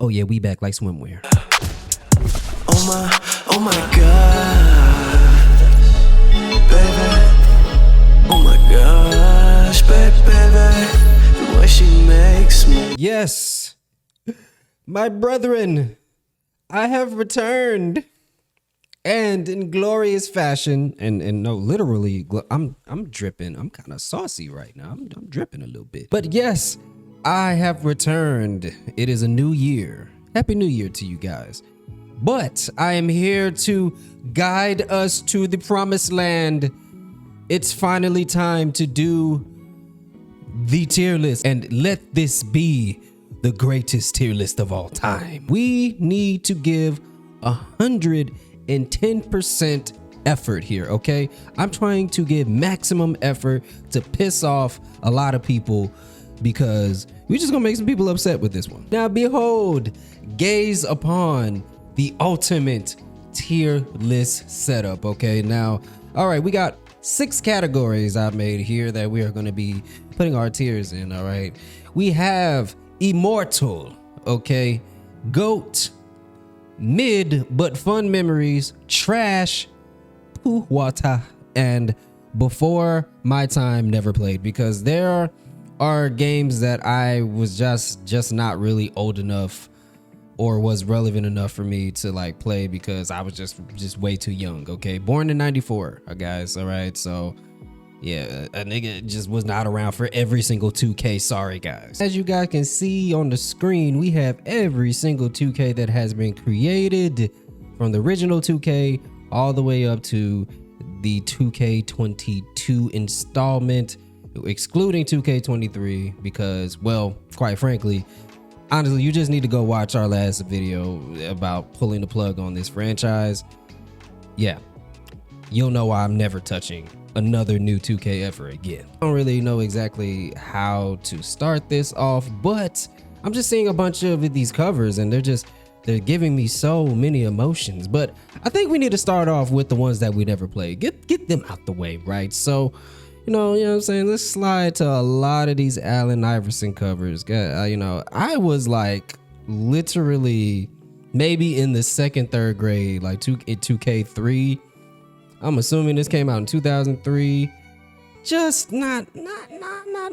Oh yeah, we back like swimwear. Oh my God, baby. Oh my gosh, baby, the way she makes me. Yes, my brethren, I have returned, and in glorious fashion, and no, literally, I'm dripping. I'm kind of saucy right now. I'm dripping a little bit. But yes, I have returned. It is a new year. Happy New Year to you guys. But I am here to guide us to the promised land. It's finally time to do the tier list, and let this be the greatest tier list of all time. We need to give 110% effort here, okay? I'm trying to give maximum effort to piss off a lot of people because we're just gonna make some people upset with this one. Now behold, gaze upon the ultimate tier list setup, okay? Now, all right, we got 6 categories I've made here that we are going to be putting our tiers in, all right? We have immortal, okay? GOAT, mid but fun memories, trash, puwata, and before my time never played, because there are games that I was just not really old enough or was relevant enough for me to like play because I was just way too young. Okay, born in '94, guys. All right, so yeah, a nigga just was not around for every single 2K. Sorry, guys. As you guys can see on the screen, we have every single 2K that has been created from the original 2K all the way up to the 2K22 installment, excluding 2K23 because, well, quite frankly, honestly, you just need to go watch our last video about pulling the plug on this franchise. Yeah, you'll know why I'm never touching another new 2K ever again. I don't really know exactly how to start this off, but I'm just seeing a bunch of these covers and they're giving me so many emotions. But I think we need to start off with the ones that we never played. Get them out the way, right? So, you know what I'm saying? Let's slide to a lot of these Allen Iverson covers. You know, I was like literally maybe in the 2nd, 3rd grade, like 2K3. I'm assuming this came out in 2003. Just not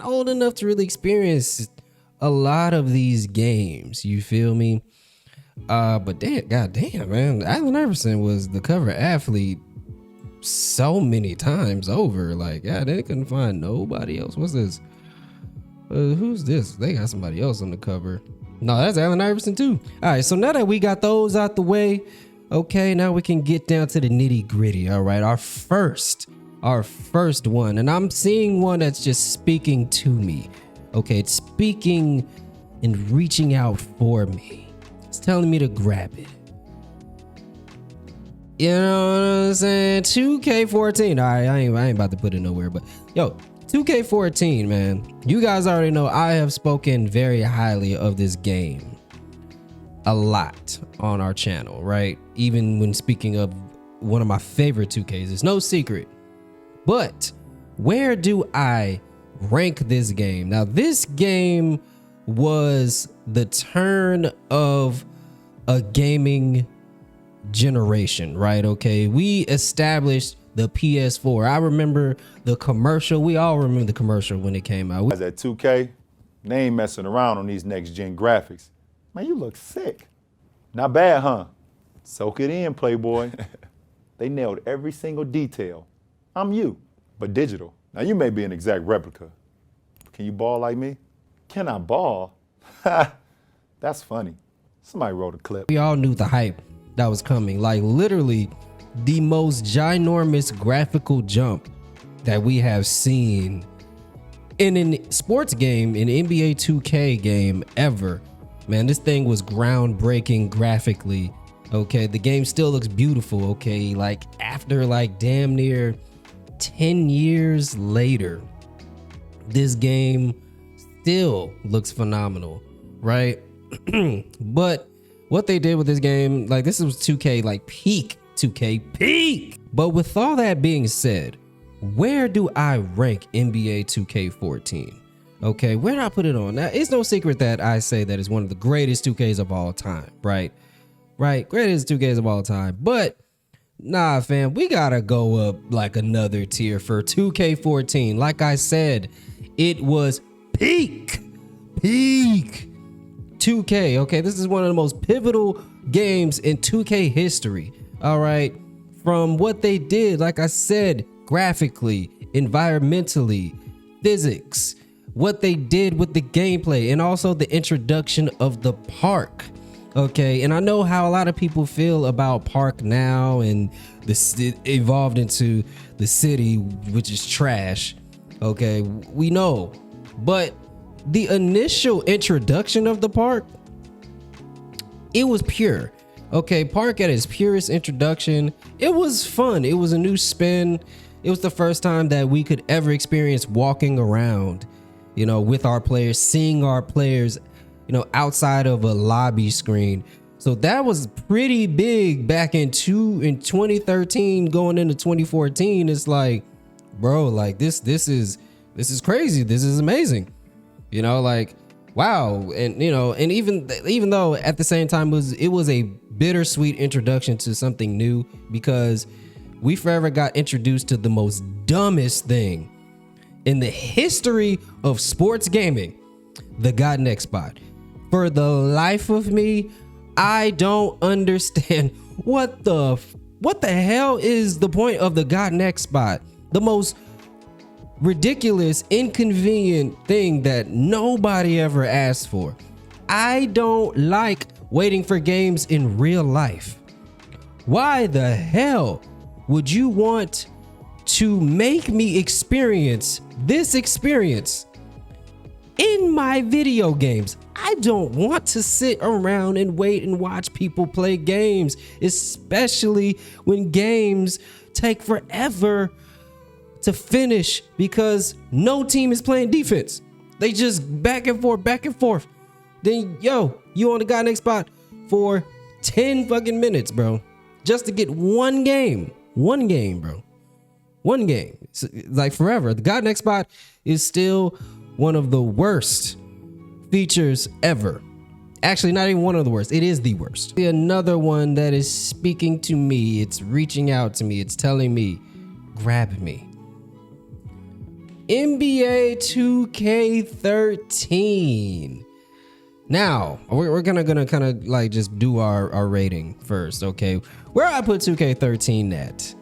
old enough to really experience a lot of these games. You feel me? But goddamn, man, Allen Iverson was the cover athlete so many times over. Like, yeah, they couldn't find nobody else. What's this? Who's this? They got somebody else on the cover. No, that's Allen Iverson too. All right, so now that we got those out the way, okay, now we can get down to the nitty gritty. All right, our first one, and I'm seeing one that's just speaking to me. Okay, it's speaking and reaching out for me. It's telling me to grab it. You know what I'm saying? 2K14. All right, I ain't about to put it nowhere, but yo, 2K14, man. You guys already know I have spoken very highly of this game a lot on our channel, right? Even when speaking of one of my favorite 2Ks, it's no secret. But where do I rank this game? Now, this game was the turn of a gaming generation, right? Okay, we established the PS4. I remember the commercial. We all remember the commercial when it came out. As at 2K, they ain't messing around on these next gen graphics. Man, you look sick. Not bad, huh? Soak it in, Playboy. They nailed every single detail. I'm you, but digital. Now you may be an exact replica. Can you ball like me? Can I ball? That's funny. Somebody wrote a clip. We all knew the hype that was coming. Like literally the most ginormous graphical jump that we have seen in a sports game, in NBA 2K game ever. Man, this thing was groundbreaking graphically. Okay, the game still looks beautiful. Okay, like after like damn near 10 years later, this game still looks phenomenal, right? But what they did with this game, like this was 2K, like peak 2K peak. But with all that being said, where do I rank NBA 2K14? Okay, where did I put it on? Now, it's no secret that I say that it's one of the greatest 2Ks of all time, right? Right, greatest 2Ks of all time. But nah, fam, we gotta go up like another tier for 2K14. Like I said, it was peak 2K. Okay, this is one of the most pivotal games in 2K history. All right, from what they did, like I said, graphically, environmentally, physics, what they did with the gameplay, and also the introduction of the park. Okay, and I know how a lot of people feel about Park now, and this it evolved into the city, which is trash. Okay, we know, but the initial introduction of the park, it was pure. Okay, Park at its purest introduction, it was fun. It was a new spin. It was the first time that we could ever experience walking around, you know, with our players, seeing our players, you know, outside of a lobby screen. So that was pretty big back in 2013 going into 2014. It's like, bro, like this is crazy. This is amazing. You know, like, wow. And you know, and even though at the same time it was a bittersweet introduction to something new, because we forever got introduced to the most dumbest thing in the history of sports gaming, the God Next Spot. For the life of me, I don't understand what the hell is the point of the God Next Spot. The most ridiculous, inconvenient thing that nobody ever asked for. I don't like waiting for games in real life. Why the hell would you want to make me experience this experience in my video games? I don't want to sit around and wait and watch people play games, especially when games take forever to finish because no team is playing defense. They just back and forth. Then, yo, you on the God Next Spot for 10 fucking minutes, bro, just to get one game, bro. One game. It's like forever. The God Next Spot is still one of the worst features ever. Actually, not even one of the worst. It is the worst. Another one that is speaking to me. It's reaching out to me. It's telling me, grab me. NBA 2K13. Now, we're gonna kind of like just do our rating first, okay? Where I put 2K13 at?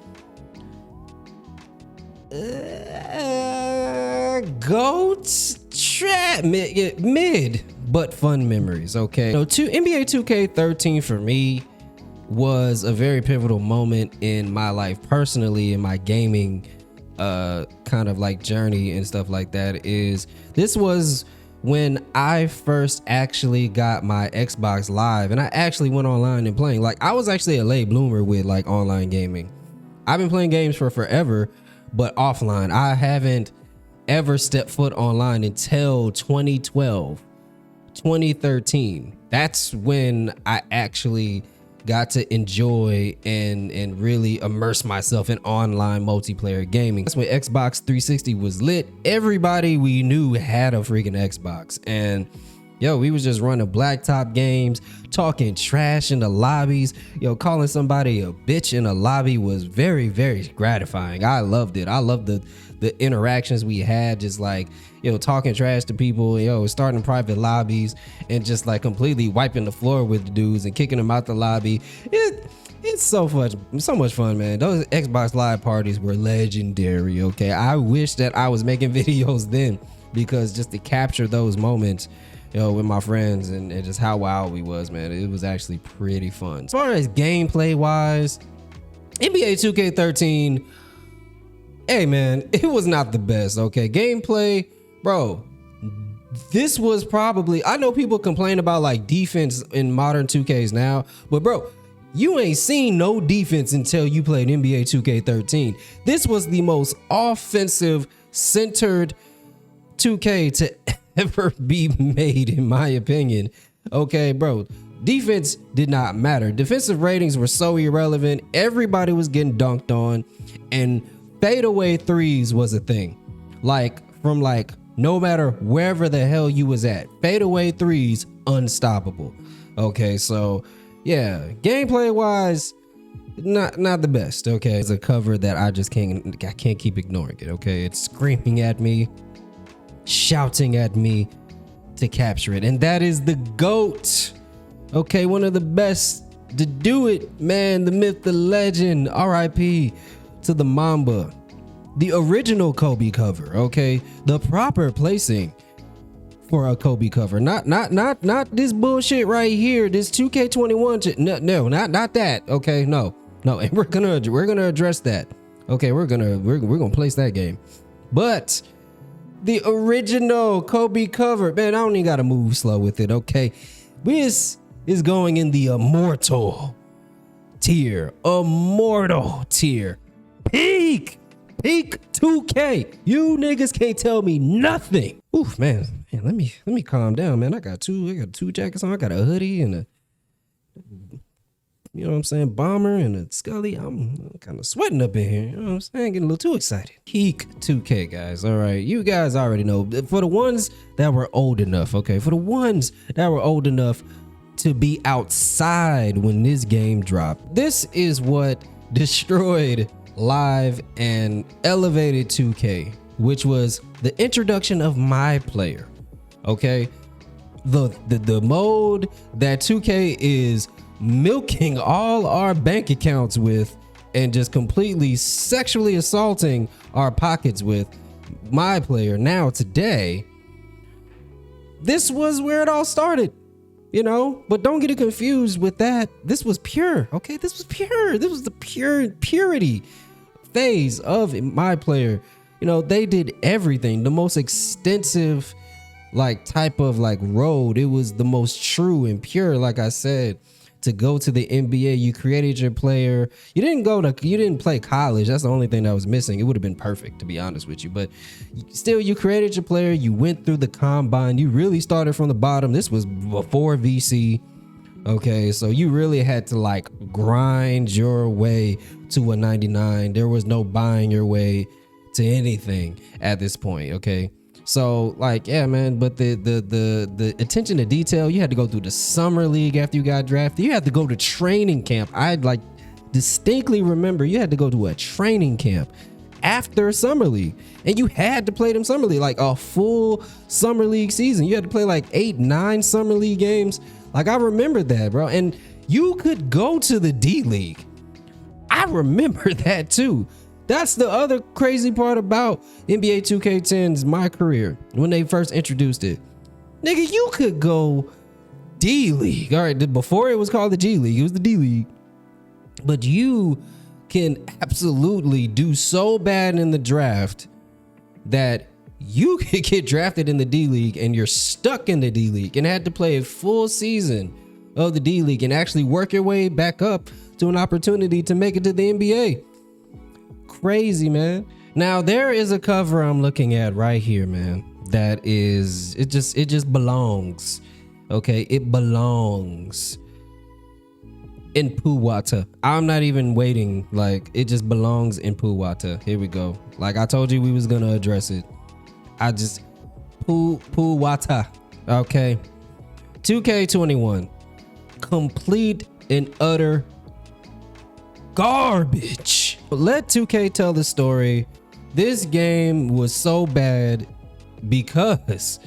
Goat trap mid, but fun memories. Okay, so NBA 2K13 for me was a very pivotal moment in my life personally, in my gaming kind of like journey and stuff like that. This was when I first actually got my Xbox Live, and I actually went online and playing. Like, I was actually a late bloomer with like online gaming. I've been playing games for forever, but offline. I haven't ever stepped foot online until 2012, 2013. That's when I actually got to enjoy and really immerse myself in online multiplayer gaming. That's when Xbox 360 was lit. Everybody we knew had a freaking Xbox, and yo, we was just running blacktop games, talking trash in the lobbies. Yo, calling somebody a bitch in a lobby was very, very gratifying. I loved it. I loved the interactions we had, just like, yo, talking trash to people, yo, starting private lobbies and just like completely wiping the floor with the dudes and kicking them out the lobby. It's so much fun, man. Those Xbox Live parties were legendary. Okay, I wish that I was making videos then, because just to capture those moments, you know, with my friends and just how wild we was, man, it was actually pretty fun. As far as gameplay wise, NBA 2K13, hey man, it was not the best. Okay, gameplay, bro, this was probably, I know people complain about like defense in modern 2Ks now, but bro, you ain't seen no defense until you played NBA 2K13. This was the most offensive centered 2K to ever be made, in my opinion. Okay, bro, defense did not matter. Defensive ratings were so irrelevant. Everybody was getting dunked on, and fadeaway threes was a thing. Like from like no matter wherever the hell you was at. Fadeaway threes, unstoppable. Okay, so yeah, gameplay wise, not the best. Okay, it's a cover that I can't keep ignoring it. Okay, it's screaming at me, shouting at me to capture it, and that is the GOAT. Okay, one of the best to do it, man. The myth, the legend. R.I.P. to the Mamba. The original Kobe cover. Okay, the proper placing for a Kobe cover. Not this bullshit right here. This 2K21. No, not that. Okay, no. And we're gonna address that. Okay, we're gonna place that game. But the original Kobe cover, man, I don't even gotta move slow with it. Okay, this is going in the immortal tier. Peak 2K. You niggas can't tell me nothing. Oof, man, let me calm down, man. I got two jackets on. I got a hoodie and a, you know what I'm saying, bomber and a Scully. I'm kind of sweating up in here. You know what I'm saying? Getting a little too excited. Peak 2K, guys. All right, you guys already know. For the ones that were old enough, okay, for the ones that were old enough to be outside when this game dropped, this is what destroyed Live and elevated 2K, which was the introduction of My Player. Okay, the mode that 2K is milking all our bank accounts with and just completely sexually assaulting our pockets with. My Player. Now today, this was where it all started, you know, but don't get it confused with that. This was pure. Okay, this was pure. This was the purity phase of My Player. You know, they did everything, the most extensive like type of like road. It was the most true and pure. Like I said, to go to the NBA, you created your player. You didn't play college. That's the only thing that was missing. It would have been perfect, to be honest with you, but still, you created your player. You went through the combine. You really started from the bottom. This was before VC. Okay, so you really had to like grind your way to a 99. There was no buying your way to anything at this point. Okay, so like, yeah, man. But the attention to detail, you had to go through the summer league after you got drafted. You had to go to training camp. I like distinctly remember you had to go to a training camp after summer league, and you had to play them summer league, like a full summer league season. You had to play like 8-9 summer league games. Like, I remember that, bro. And you could go to the D League. I remember that too. That's the other crazy part about NBA 2K10's My Career when they first introduced it. Nigga, you could go D League. All right, before it was called the G League, it was the D League. But you can absolutely do so bad in the draft that you could get drafted in the D League and you're stuck in the D League and had to play a full season of the D League and actually work your way back up to an opportunity to make it to the NBA. Crazy, man. Now there is a cover I'm looking at right here, man, that is, it just belongs. Okay, it belongs in Puwata. I'm not even waiting. Like, it just belongs in Puwata. Here we go. Like I told you we was gonna address it. I just Puwata. Okay, 2K21, complete and utter garbage. Let 2K tell the story. This game was so bad because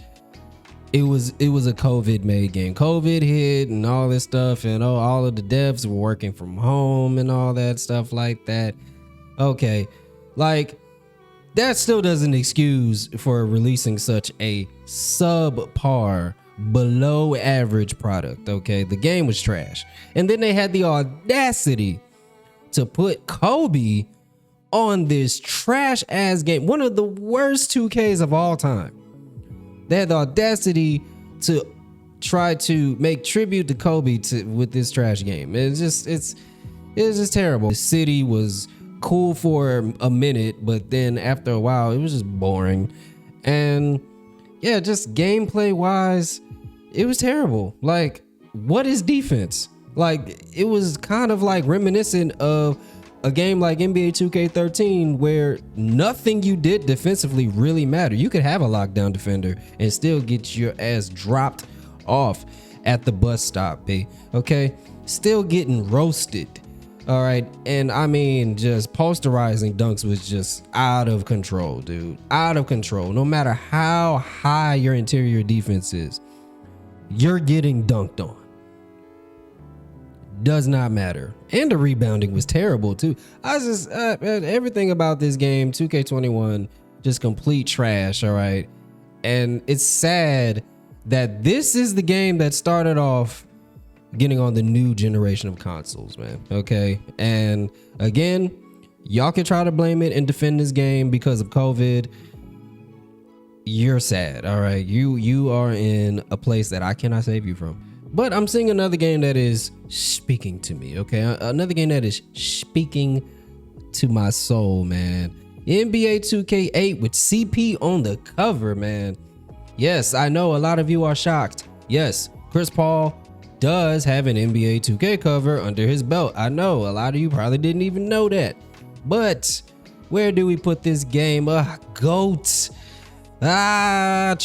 it was a COVID made game. COVID hit and all this stuff, and all of the devs were working from home and all that stuff like that. Okay, like, that still doesn't excuse for releasing such a subpar, below average product. Okay, the game was trash, and then they had the audacity to put Kobe on this trash ass game, one of the worst 2Ks of all time. They had the audacity to try to make tribute to Kobe with this trash game. It's just terrible. The city was cool for a minute, but then after a while it was just boring. And yeah, just gameplay wise, it was terrible. Like, what is defense? Like, it was kind of like reminiscent of a game like NBA 2K13 where nothing you did defensively really mattered. You could have a lockdown defender and still get your ass dropped off at the bus stop, B. Okay? Still getting roasted. All right. And I mean, just posterizing dunks was just out of control, dude. Out of control. No matter how high your interior defense is, you're getting dunked on. Does not matter. And the rebounding was terrible too. I was just everything about this game, 2K21, just complete trash. All right. And it's sad that this is the game that started off getting on the new generation of consoles, man. Okay. And again, y'all can try to blame it and defend this game because of COVID. You're sad. All right. You are in a place that I cannot save you from. But I'm seeing another game that is speaking to me. Okay. Another game that is speaking to my soul, man. NBA 2K8 with CP on the cover, man. Yes, I know a lot of you are shocked. Yes, Chris Paul does have an NBA 2K cover under his belt. I know a lot of you probably didn't even know that. But where do we put this game? GOAT. Mid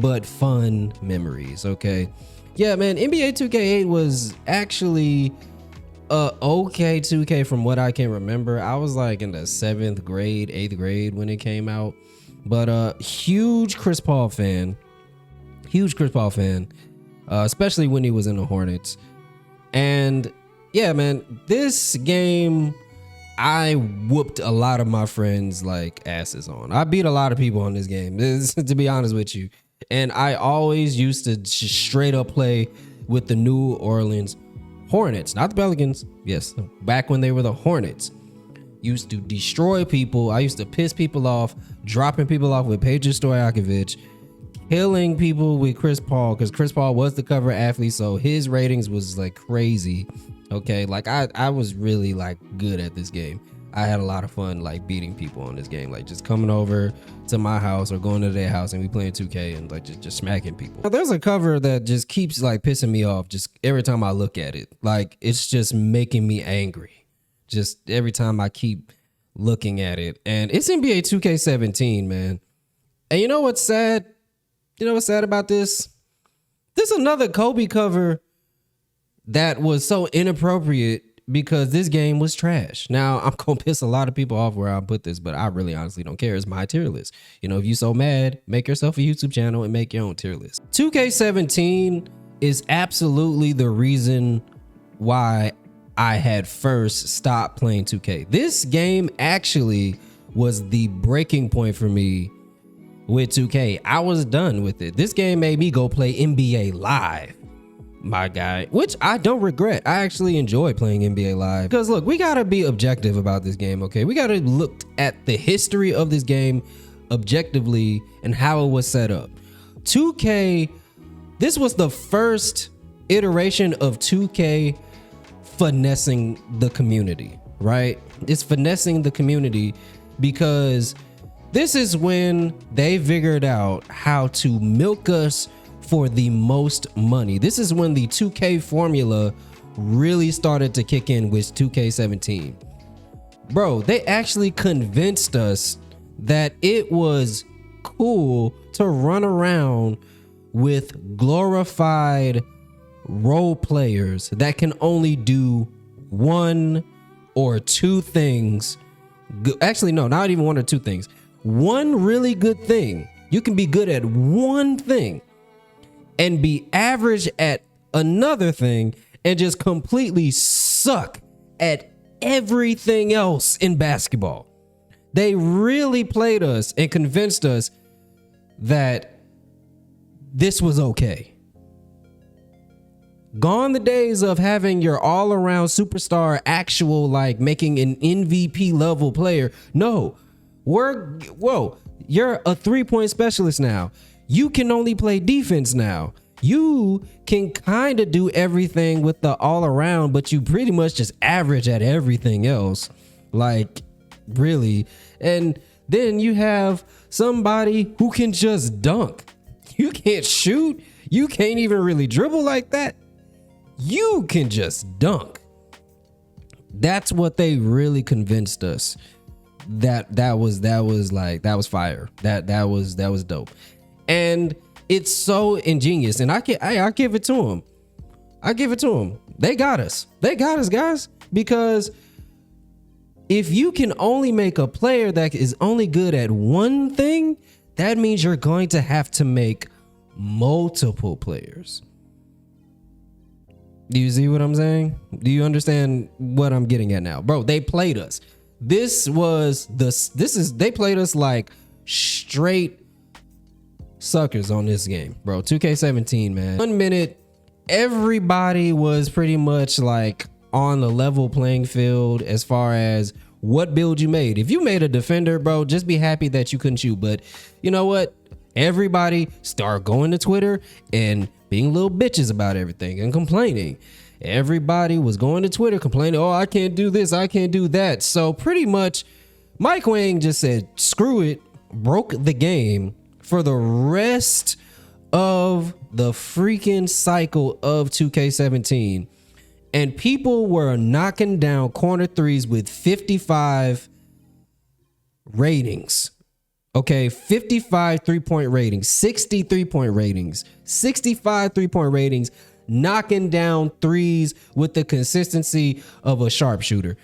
but fun memories. Okay. Yeah, man, NBA 2K8 was actually okay 2K from what I can remember. I was like in the 7th grade, 8th grade when it came out. But huge Chris Paul fan. Especially when he was in the Hornets. And yeah, man, this game I whooped a lot of my friends like asses on. I beat a lot of people on this game, to be honest with you. And I always used to just straight up play with the New Orleans Hornets, not the Pelicans. Yes, back when they were the Hornets. Used to destroy people. I used to piss people off, dropping people off with Peja Stojakovic, killing people with Chris Paul, because Chris Paul was the cover athlete, so his ratings was like crazy. Okay, like I was really like good at this game. I had a lot of fun like beating people on this game, like just coming over to my house or going to their house and we playing 2K and like just smacking people. Now, there's a cover that just keeps like pissing me off just every time I look at it. Like it's just making me angry. Just every time I keep looking at it. And it's NBA 2K17, man. And you know what's sad? You know what's sad about this? There's another Kobe cover that was so inappropriate because this game was trash. Now, I'm going to piss a lot of people off where I put this, but I really honestly don't care. It's my tier list. You know, if you're so mad, make yourself a YouTube channel and make your own tier list. 2K17 is absolutely the reason why I had first stopped playing 2K. This game actually was the breaking point for me with 2K. I was done with it. This game made me go play NBA Live, my guy, which I don't regret. I actually enjoy playing NBA Live because look, we gotta be objective about this game. Okay, we gotta look at the history of this game objectively and how it was set up. 2K, this was the first iteration of 2K finessing the community, right? It's finessing the community because this is when they figured out how to milk us for the most money. This is when the 2K formula really started to kick in with 2K17. Bro, they actually convinced us that it was cool to run around with glorified role players that can only do one or two things. Actually, no, not even one or two things. One really good thing. You can be good at one thing and be average at another thing and just completely suck at everything else in basketball. They really played us and convinced us that this was okay. Gone the days of having your all-around superstar actual like making an MVP level player. No, you're a three-point specialist now. You can only play defense now. You can kind of do everything with the all-around, but you pretty much just average at everything else. Like, really. And then you have somebody who can just dunk. You can't shoot. You can't even really dribble like that. You can just dunk. That's what they really convinced us. That was fire. That was dope. And it's so ingenious. And I give it to them. I give it to them. They got us. They got us, guys. Because if you can only make a player that is only good at one thing, that means you're going to have to make multiple players. Do you see what I'm saying? Do you understand what I'm getting at now? Bro, they played us. They played us like straight suckers on this game, bro. 2K17, man. 1 minute, everybody was pretty much like on a level playing field as far as what build you made. If you made a defender, bro, just be happy that you couldn't shoot. But you know what? Everybody start going to Twitter and being little bitches about everything and complaining. Everybody was going to Twitter complaining, oh, I can't do this, I can't do that. So pretty much Mike Wang just said, screw it, broke the game for the rest of the freaking cycle of 2K17. And people were knocking down corner threes with 55 ratings. Okay, 55 3-point ratings, 60 3-point ratings, 65 3-point ratings, knocking down threes with the consistency of a sharpshooter.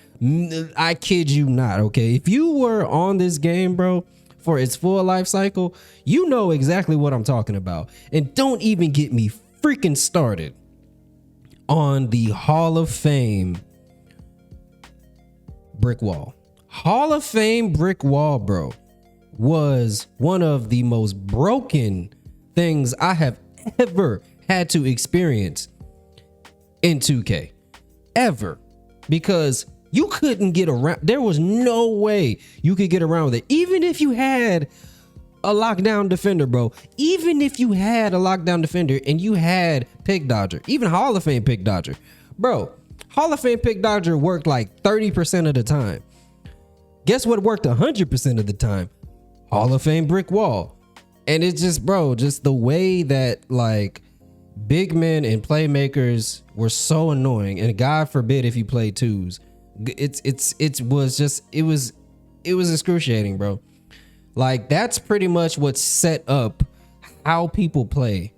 I kid you not, okay? If you were on this game, bro, for its full life cycle, you know exactly what I'm talking about. And don't even get me freaking started on the Hall of Fame brick wall. Hall of Fame brick wall, bro, was one of the most broken things I have ever had to experience in 2K ever, because you couldn't get around. There was no way you could get around with it. Even if you had a lockdown defender, bro, even if you had a lockdown defender and you had pick dodger, even Hall of Fame pick dodger, bro, Hall of Fame pick dodger worked like 30% of the time. Guess what worked 100% of the time? Hall of Fame brick wall. And it's just, bro, just the way that like big men and playmakers were so annoying. And God forbid if you play twos, it was excruciating, bro. Like that's pretty much what set up how people play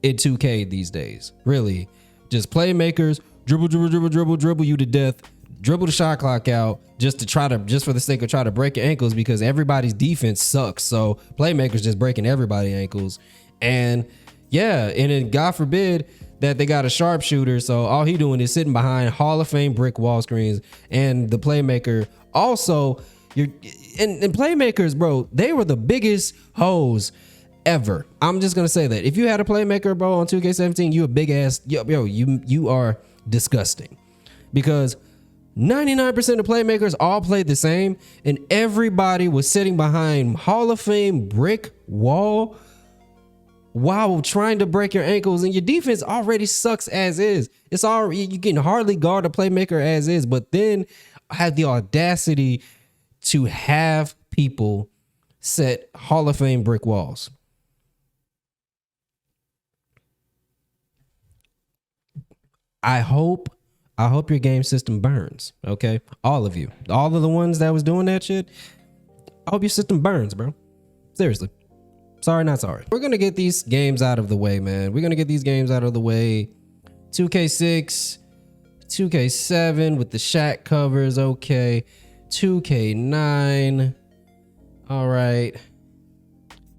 in 2K these days. Really, just playmakers dribble you to death, dribble the shot clock out just for the sake of try to break your ankles, because everybody's defense sucks. So playmakers just breaking everybody's ankles. And yeah, and then God forbid that they got a sharpshooter, so all he doing is sitting behind Hall of Fame brick wall screens. And the playmaker also, and playmakers, bro, they were the biggest hoes ever. I'm just gonna say that if you had a playmaker, bro, on 2K17, you a big ass, you are disgusting, because 99% of playmakers all played the same, and everybody was sitting behind Hall of Fame brick wall while trying to break your ankles, and your defense already sucks as is. It's already, you can hardly guard a playmaker as is, but then have the audacity to have people set Hall of Fame brick walls. I hope your game system burns, okay? All of you. All of the ones that was doing that shit, I hope your system burns, bro. Seriously. Sorry, not sorry. We're going to get these games out of the way, man. We're going to get these games out of the way. 2K6, 2K7 with the Shaq covers, okay. 2K9. All right.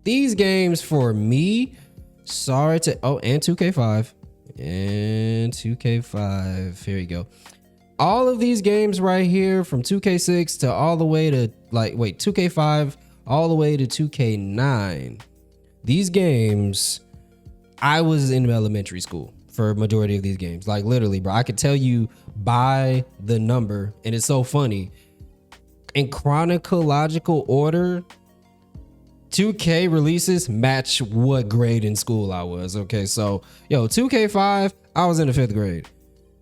These games for me, sorry to, oh, and 2K5. And 2K5, here you go. All of these games right here, from 2K6 to all the way to 2K5 all the way to 2K9. These games, I was in elementary school for a majority of these games. Like literally, bro, I could tell you by the number, and it's so funny. In chronological order, 2K releases match what grade in school I was. Okay, so 2K5, I was in the 5th grade.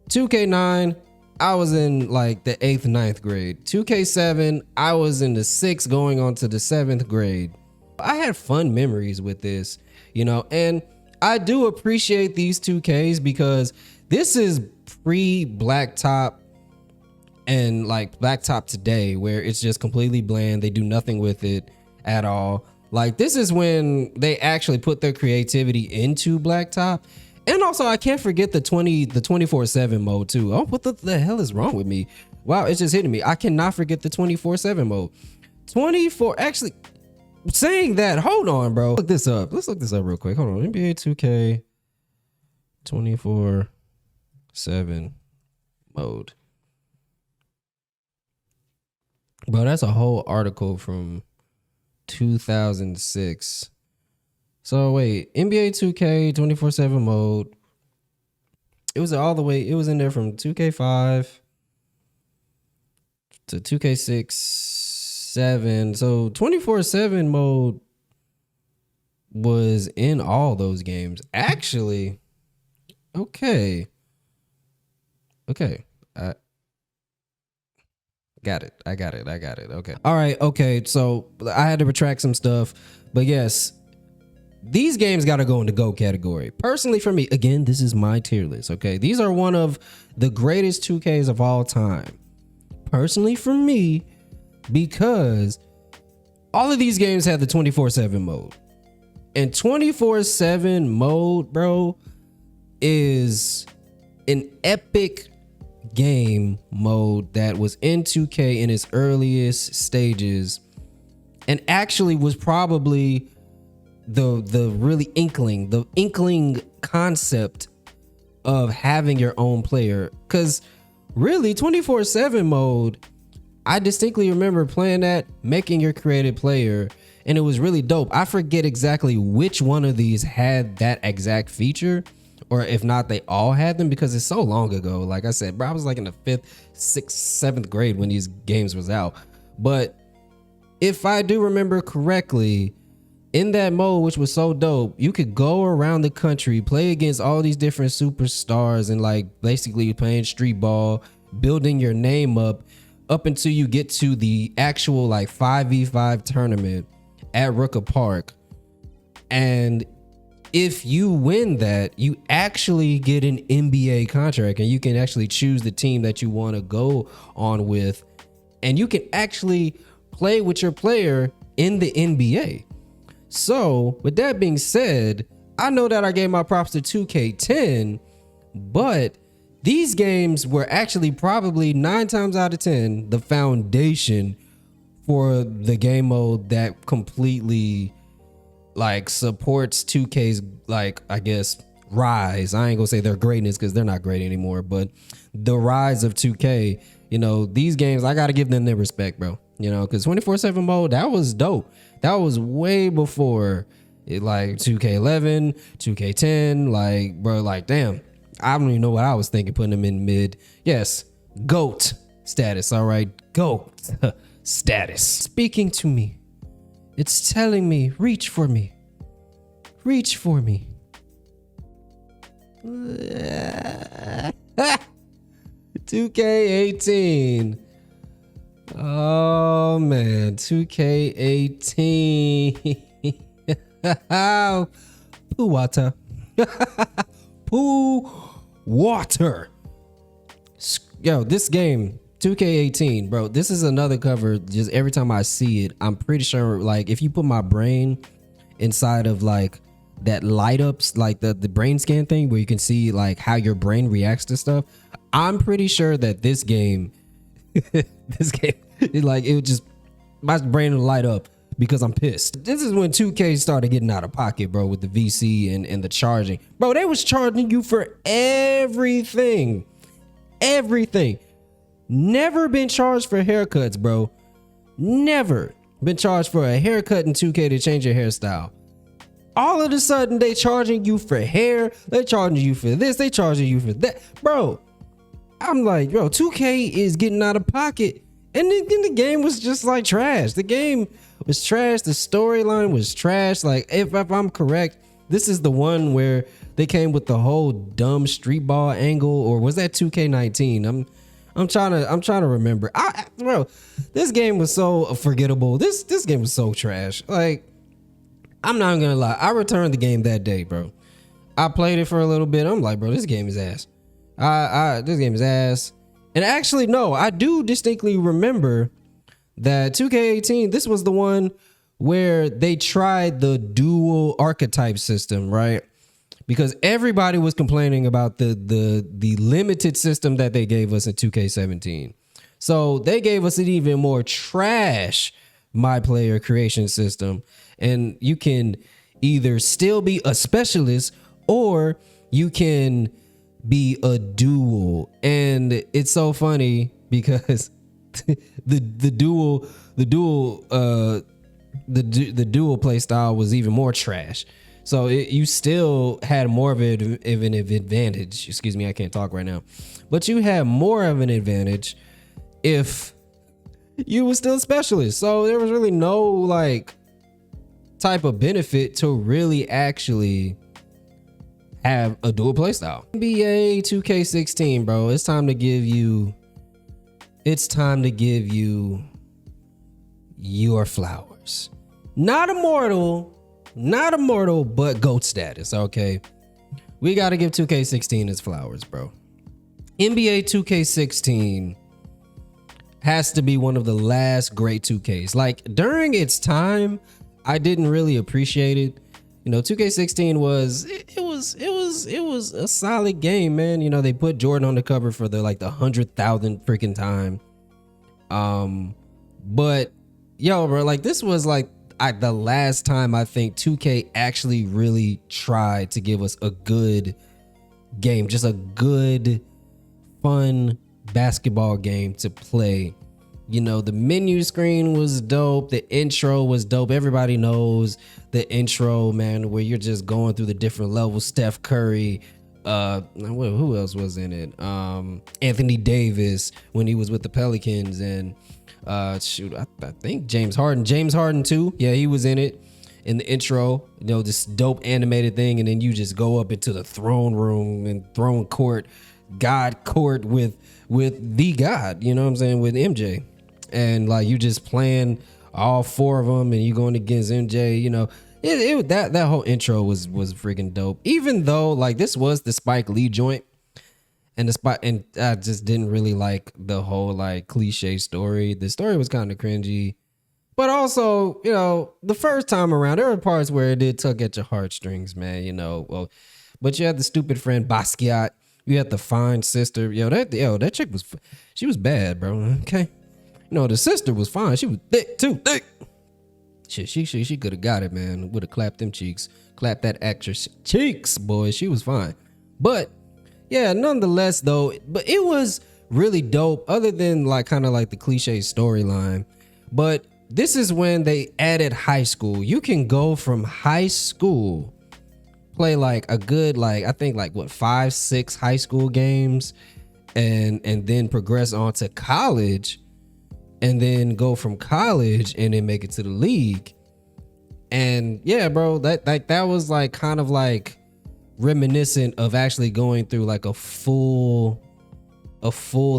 2K9, I was in like the 8th, 9th grade. 2K7, I was in the 6th going on to the 7th grade. I had fun memories with this, and I do appreciate these 2Ks because this is pre-blacktop and like Blacktop today, where it's just completely bland. They do nothing with it at all. Like this is when they actually put their creativity into Blacktop. And also I can't forget the 24/7 mode too. Oh, what the hell is wrong with me? Wow, it's just hitting me. I cannot forget the 24/7 mode. 24 actually saying that, hold on, bro. Look this up. Let's look this up real quick. Hold on. NBA 2K 24/7 mode. Bro, that's a whole article from 2006. So wait, NBA 2K 24/7 mode. It was all the way, it was in there from 2K5 to 2K6, 7. So 24/7 mode was in all those games. Actually, okay. I got it. Okay. All right. Okay. So I had to retract some stuff, but yes, these games got to go in the GOAT category. Personally, for me, again, this is my tier list. Okay. These are one of the greatest 2Ks of all time. Personally, for me, because all of these games have the 24/7 mode. And 24/7 mode, bro, is an epic game mode that was in 2K in its earliest stages, and actually was probably the really inkling concept of having your own player. Because really 24/7 mode, I distinctly remember playing that, making your created player, and it was really dope. I forget exactly which one of these had that exact feature, or if not, they all had them, because it's so long ago. Like I said, bro, I was like in the 5th, 6th, 7th grade when these games was out. But if I do remember correctly, in that mode, which was so dope, you could go around the country, play against all these different superstars, and like basically playing street ball, building your name up until you get to the actual like 5v5 tournament at Rooker Park. And if you win that, you actually get an NBA contract, and you can actually choose the team that you want to go on with, and you can actually play with your player in the NBA. So with that being said, I know that I gave my props to 2K10, but these games were actually probably 9 times out of 10 the foundation for the game mode that completely like supports 2K's, like, I guess, rise. I ain't gonna say their greatness, because they're not great anymore, but the rise of 2K. You know, these games, I gotta give them their respect, bro. You know, because 24/7 mode, that was dope. That was way before it, like 2K11, 2K10, like, bro, like, damn, I don't even know what I was thinking putting them in mid. Yes, GOAT status. All right, GOAT status. Speaking to me. It's telling me, reach for me. Reach for me. 2K18. Oh man, 2K18. Poo water. Poo water. Yo, this game, 2K18, bro, this is another cover. Just every time I see it, I'm pretty sure, like, if you put my brain inside of like that light ups, like the brain scan thing where you can see like how your brain reacts to stuff, I'm pretty sure that this game like, it would just, my brain would light up because I'm pissed. This is when 2K started getting out of pocket, bro, with the VC and the charging. Bro, they was charging you for everything. Never been charged for haircuts, bro. Never been charged for a haircut in 2K to change your hairstyle. All of a sudden, they charging you for hair. They charging you for this. They charging you for that. Bro, I'm like, bro, 2K is getting out of pocket. And then the game was just like trash. The game was trash. The storyline was trash. Like, if I'm correct, this is the one where they came with the whole dumb street ball angle, or was that 2K19? I'm trying to remember. Bro, this game was so forgettable. This game was so trash. Like, I'm not gonna lie. I returned the game that day, bro. I played it for a little bit. I'm like, bro, this game is ass. This game is ass. And actually, no, I do distinctly remember that 2K18, this was the one where they tried the dual archetype system, right? Because everybody was complaining about the limited system that they gave us in 2K17. So they gave us an even more trash my player creation system. And you can either still be a specialist or you can be a dual. And it's so funny because the dual play style was even more trash. So you still had more of an advantage. Excuse me, I can't talk right now. But you had more of an advantage if you were still a specialist. So there was really no like type of benefit to really actually have a dual play style. NBA 2K16, bro. It's time to give you your flowers. Not immortal, but GOAT status, okay? We got to give 2K16 its flowers, bro. NBA 2K16 has to be one of the last great 2Ks. Like, during its time, I didn't really appreciate it. You know, 2K16 was a solid game, man. You know, they put Jordan on the cover for the 100,000th freaking time. But yo, bro, like this was like the last time I think 2K actually really tried to give us a good game, just a good, fun basketball game to play. You know, the menu screen was dope. The intro was dope. Everybody knows the intro, man, where you're just going through the different levels. Steph Curry, who else was in it? Anthony Davis when he was with the Pelicans, and I think James Harden too. Yeah, he was in it in the intro. You know, this dope animated thing, and then you just go up into the throne room and throne court, God court with the God. You know what I'm saying, with MJ. And like you just playing all four of them, and you going against MJ. You know, that whole intro was freaking dope. Even though like this was the Spike Lee joint, and I just didn't really like the whole like cliche story. The story was kind of cringy, but also, you know, the first time around there were parts where it did tug at your heartstrings, man. You know, well, but you had the stupid friend Basquiat. You had the fine sister. That chick she was bad, bro. Okay. No, the sister was fine. She was thick too. Thick. Shit, she could have got it, man. Would have clapped them cheeks. Clapped that actress cheeks, boy. She was fine. But yeah, nonetheless though, but it was really dope, other than like kind of like the cliche storyline. But this is when they added high school. You can go from high school, play like a good, like I think like what 5-6 high school games, and then progress on to college. And then go from college and then make it to the league. And yeah, bro, that was like kind of like reminiscent of actually going through like a full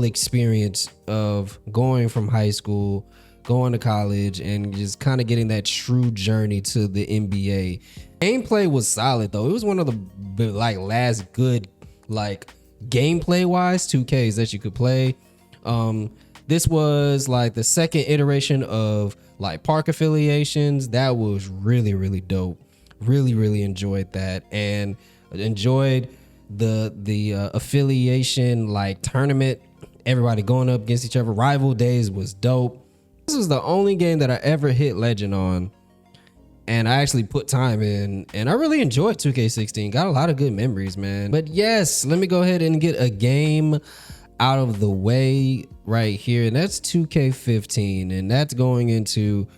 experience of going from high school, going to college, and just kind of getting that true journey to the NBA. Gameplay was solid though. It was one of the like last good like gameplay wise 2Ks that you could play. This was like the second iteration of like park affiliations. That was really, really dope. Really, really enjoyed that, and enjoyed the affiliation like tournament. Everybody going up against each other. Rival Days was dope. This was the only game that I ever hit legend on, and I actually put time in, and I really enjoyed 2K16. Got a lot of good memories, man. But yes, let me go ahead and get a game out of the way right here, and that's 2K15, and that's going into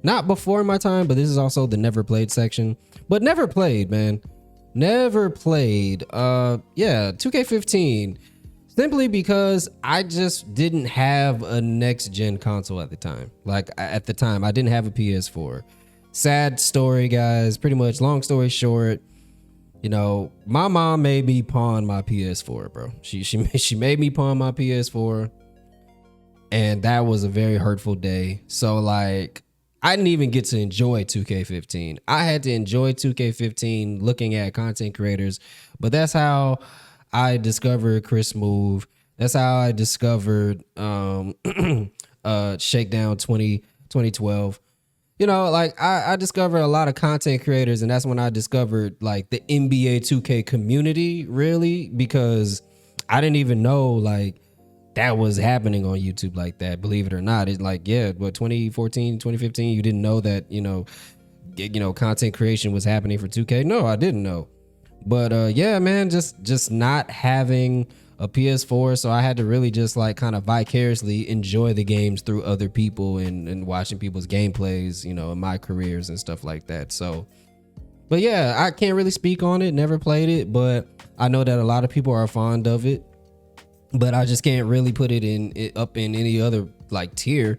not before my time, but this is also the never played section. But never played, man, never played. Yeah, 2K15, simply because I just didn't have a next gen console at the time. Like at the time I didn't have a PS4. Sad story, guys. Pretty much, long story short, you know, my mom made me pawn my PS4, bro. She made me pawn my PS4, and that was a very hurtful day. So like, I didn't even get to enjoy 2K15. I had to enjoy 2K15 looking at content creators, but that's how I discovered Chris Move. That's how I discovered Shakedown 2012. You know, like I discovered a lot of content creators, and that's when I discovered like the NBA 2K community, really, because I didn't even know like that was happening on YouTube like that. Believe it or not, it's like, yeah, what 2014, 2015, you didn't know that, content creation was happening for 2K. No, I didn't know. But yeah, man, just not having a PS4, so I had to really just like kind of vicariously enjoy the games through other people and watching people's gameplays, in my careers and stuff like that. So, but yeah, I can't really speak on it, never played it, but I know that a lot of people are fond of it, but I just can't really put it up in any other like tier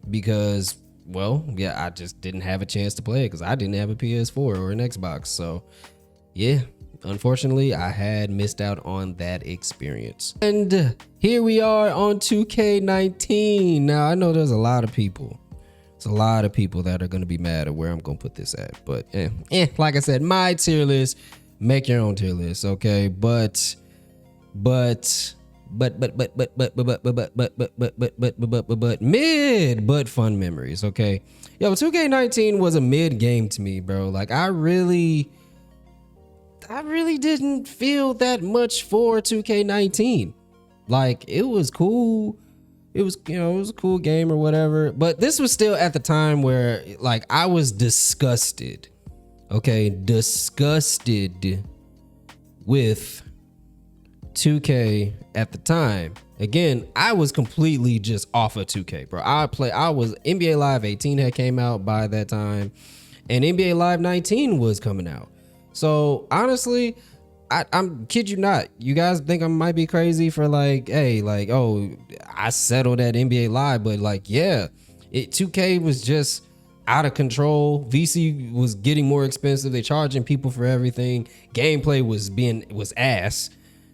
because, well, yeah, I just didn't have a chance to play it because I didn't have a PS4 or an Xbox. So yeah, unfortunately, I had missed out on that experience. And here we are on 2K19. Now, I know there's a lot of people. There's a lot of people that are going to be mad at where I'm going to put this at. But like I said, my tier list, make your own tier list, okay? But mid but fun memories, okay? Yo, 2K19 was a mid game to me, bro. Like I really didn't feel that much for 2K19. Like it was cool. It was, it was a cool game or whatever. But this was still at the time where like I was disgusted. Okay, disgusted with 2K at the time. Again, I was completely just off of 2K, bro. I was NBA Live 18 had came out by that time, and NBA Live 19 was coming out. So honestly, I'm kid you not. You guys think I might be crazy for like, hey, like, oh, I settled at NBA Live, but like, yeah, 2K was just out of control. VC was getting more expensive. They charging people for everything. Gameplay was ass.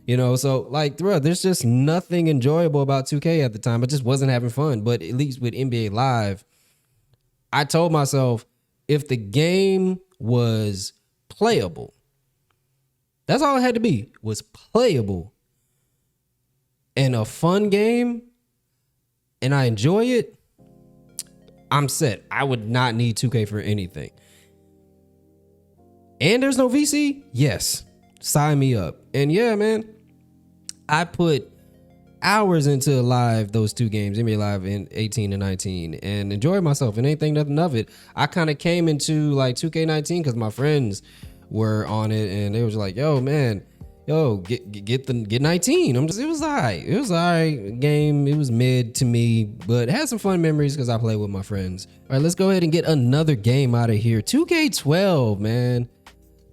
So like, bro, there's just nothing enjoyable about 2K at the time. I just wasn't having fun. But at least with NBA Live, I told myself if the game was playable, that's all it had to be, was playable and a fun game, and I enjoy it, I'm set. I would not need 2K for anything. And there's no VC? Yes. Sign me up. And yeah, man, I put hours into those two games, NBA Live in 18 and 19, and enjoyed myself and ain't think nothing of it. I kind of came into like 2K19 because my friends were on it and they was like, yo, man, get 19. It was all right. It was all right game. It was mid to me, but had some fun memories because I played with my friends. All right, let's go ahead and get another game out of here. 2K12, man.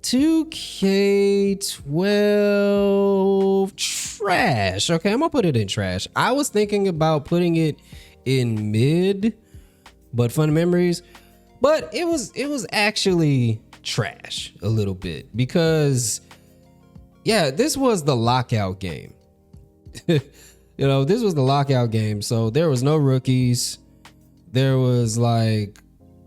2K12 trash. Okay, I'm gonna put it in trash. I was thinking about putting it in mid, but fun memories. But it was actually trash a little bit because, yeah, this was the lockout game. This was the lockout game. So there was no rookies. There was like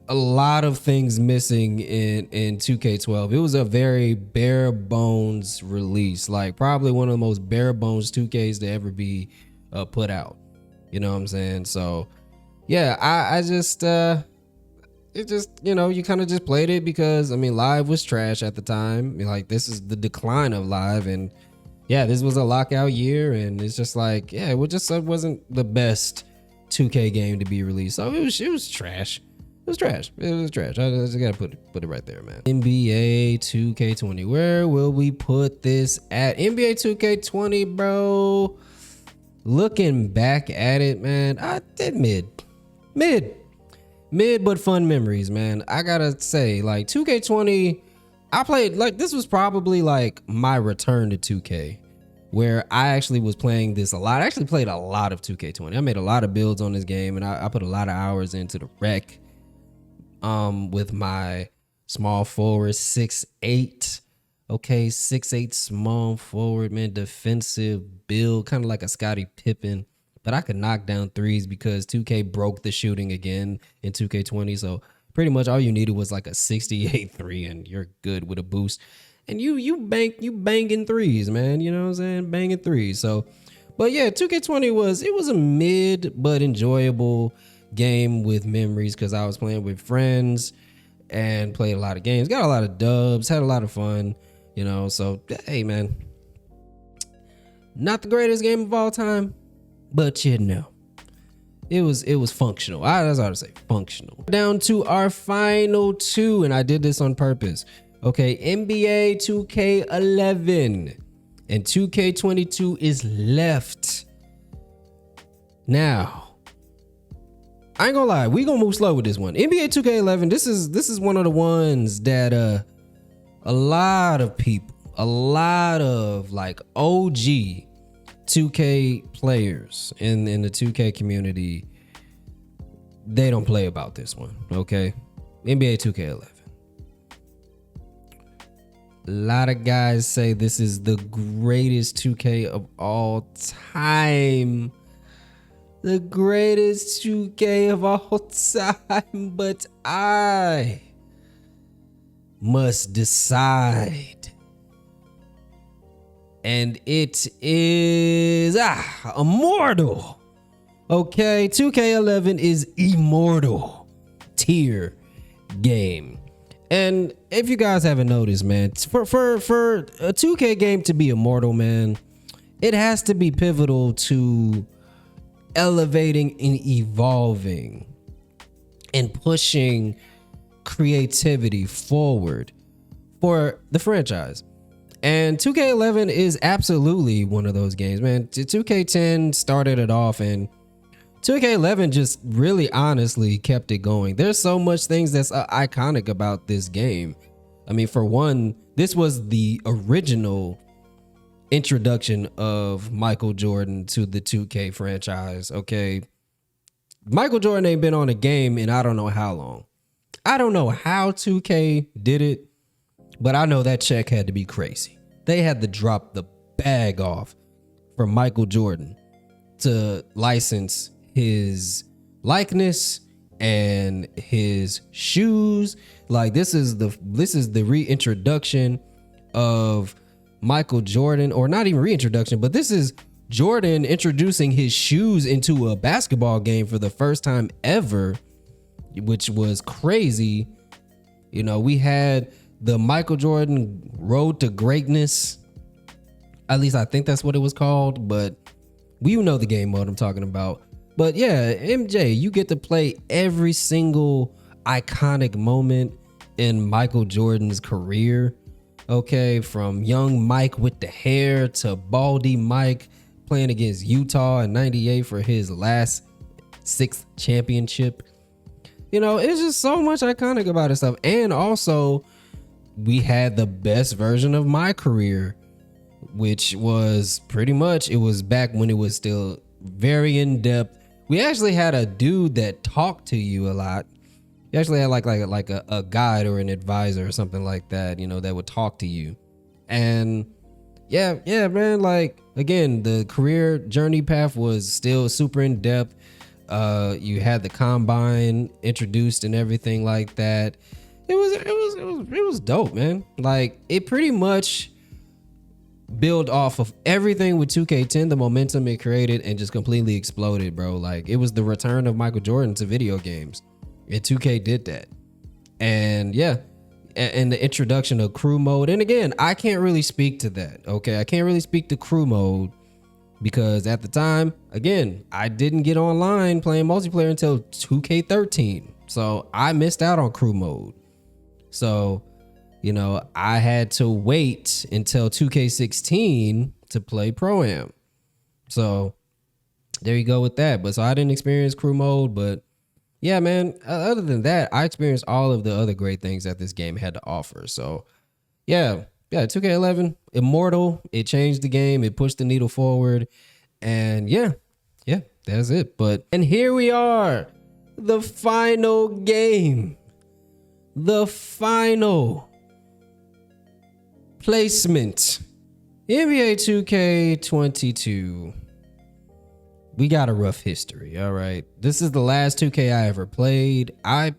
a lot of things missing in 2K12. It was a very bare bones release, like probably one of the most bare bones 2Ks to ever be put out. You know what I'm saying? So yeah, I just it just, you kind of just played it because Live was trash at the time. Like this is the decline of Live, and yeah, this was a lockout year, and it's just like, yeah, it wasn't the best 2K game to be released. So it was trash. It was trash. I just gotta put it right there, man. NBA 2K20. Where will we put this at? NBA 2K20, bro. Looking back at it, man, I did mid, but fun memories, man. I gotta say, like 2K20, I played like this was probably like my return to 2K, where I actually was playing this a lot. I actually played a lot of 2K20. I made a lot of builds on this game, and I put a lot of hours into the rec. With my small forward 6'8", okay, 6'8" small forward, man, defensive build, kind of like a Scottie Pippen, but I could knock down threes because 2K broke the shooting again in 2K20. So pretty much all you needed was like a 68 3 and you're good with a boost. And you banging threes, man. You know what I'm saying? Banging threes. So, But yeah, 2K20 was a mid but enjoyable game with memories because I was playing with friends and played a lot of games, got a lot of dubs, had a lot of fun, you know. So hey man, not the greatest game of all time, but you know, it was functional. That's how to say, functional. Down to our final two, and I did this on purpose. Okay, NBA 2K11 and 2K22 is left. Now, I ain't gonna lie, we gonna move slow with this one. NBA 2K11, this is one of the ones that a lot of people, a lot of like OG 2K players in the 2K community, they don't play about this one, okay? NBA 2K11. A lot of guys say this is the greatest 2K of all time. The greatest 2K of all time, but I must decide. And it is immortal. Okay, 2K11 is immortal tier game. And if you guys haven't noticed, man, for a 2K game to be immortal, man, it has to be pivotal to elevating and evolving and pushing creativity forward for the franchise. And 2K11 is absolutely one of those games, man. 2K10 started it off, and 2K11 just really honestly kept it going. There's so much things that's iconic about this game. I mean, for one, this was the original introduction of Michael Jordan to the 2K franchise, okay? Michael Jordan ain't been on a game in I don't know how long. I don't know how 2K did it, but I know that check had to be crazy. They had to drop the bag off for Michael Jordan to license his likeness and his shoes. Like this is the reintroduction of Michael Jordan, or not even reintroduction, but this is Jordan introducing his shoes into a basketball game for the first time ever, which was crazy. You know, we had the Michael Jordan Road to Greatness. At least I think that's what it was called, but we know the game mode I'm talking about. But yeah, MJ, you get to play every single iconic moment in Michael Jordan's career. Okay, from young Mike with the hair to Baldy Mike playing against Utah in '98 for his last 6th championship. You know, it's just so much iconic about this stuff. And also, we had the best version of my career, which was pretty much, it was back when it was still very in depth. We actually had a dude that talked to you a lot. You actually had like a guide or an advisor or something like that, you know, that would talk to you. And yeah, man, like again, the career journey path was still super in depth. You had the combine introduced and everything like that. It was dope, man. Like it pretty much build off of everything with 2K10, the momentum it created, and just completely exploded, bro. Like it was the return of Michael Jordan to video games, and 2K did that. And yeah, and the introduction of crew mode. And again, I can't really speak to that. Okay, I can't really speak to crew mode because at the time, again, I didn't get online playing multiplayer until 2K13, so I missed out on crew mode. So, you know, I had to wait until 2K16 to play Pro-Am. So there you go with that. But so I didn't experience crew mode, but yeah, man, other than that, I experienced all of the other great things that this game had to offer. So yeah, 2K11, immortal. It changed the game. It pushed the needle forward. And yeah, that's it. And here we are, the final game. The final placement, NBA 2K22. We got a rough history, all right? This is the last 2K I ever played. I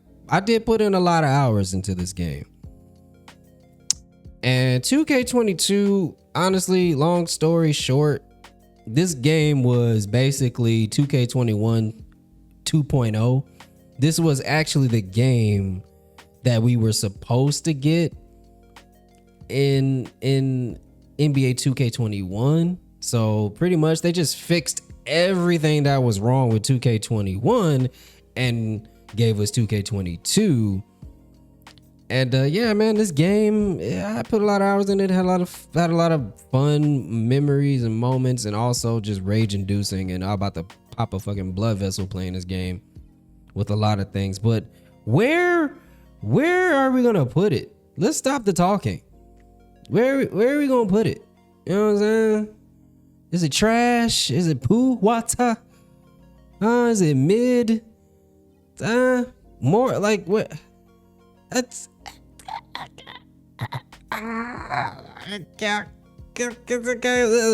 did put in a lot of hours into this game. And 2K22, honestly, long story short, this game was basically 2K21 2.0. This was actually the game that we were supposed to get in NBA 2K21. So pretty much they just fixed everything that was wrong with 2K21 and gave us 2K22. And yeah, man, this game, I put a lot of hours in it. Had a lot of fun memories and moments, and also just rage inducing. And I'm about to pop a fucking blood vessel playing this game with a lot of things. But where are we gonna put it? Let's stop the talking. Where are we gonna put it? You know what I'm saying? Is it trash? Is it poo? Water? Is it mid? More like what? That's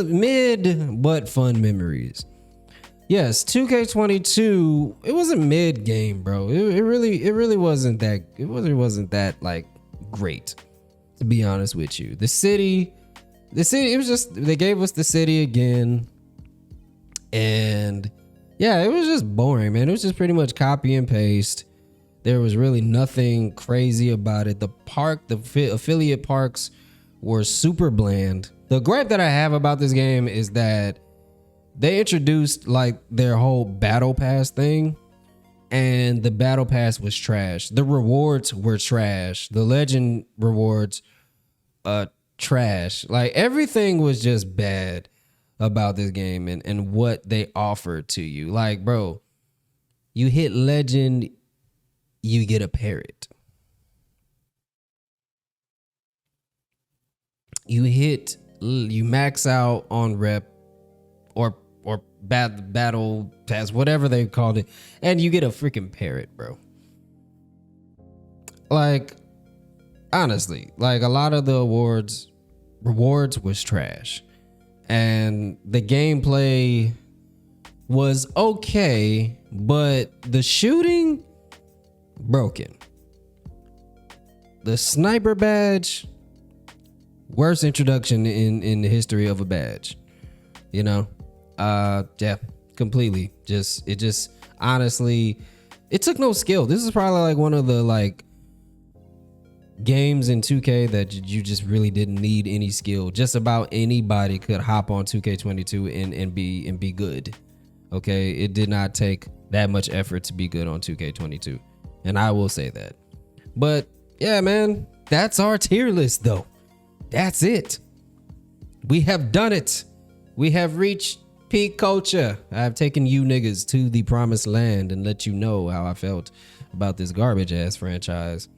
mid, but fun memories. Yes, 2K22. It wasn't mid game, bro. It really wasn't that. It wasn't that like great, to be honest with you. The city. It was just, they gave us the city again, and yeah, it was just boring, man. It was just pretty much copy and paste. There was really nothing crazy about it. The affiliate parks were super bland. The gripe that I have about this game is that they introduced like their whole battle pass thing, and the battle pass was trash. The rewards were trash. The legend rewards, trash. Like everything was just bad about this game and what they offered to you. Like, bro, you hit legend, you get a parrot. You max out on rep or battle pass, whatever they called it, and you get a freaking parrot, bro. Like, honestly, like a lot of the rewards was trash, and the gameplay was okay, but the shooting broken. The sniper badge, worst introduction in the history of a badge, you know. Yeah, completely. Honestly, it took no skill. This is probably like one of the like games in 2K that you just really didn't need any skill. Just about anybody could hop on 2K22 and be good. Okay, it did not take that much effort to be good on 2K22, and I will say that. But yeah, man, that's our tier list though. That's it. We have done it. We have reached peak culture. I've taken you niggas to the promised land and let you know how I felt about this garbage ass franchise.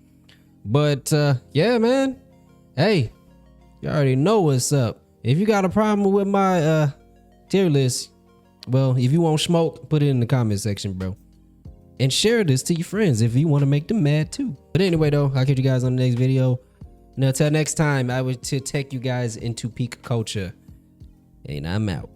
But yeah, man. Hey, you already know what's up. If you got a problem with my tier list, well, if you want smoke, put it in the comment section, bro. And share this to your friends if you want to make them mad too. But anyway, though, I'll catch you guys on the next video. And until next time, I will to take you guys into peak culture. And I'm out.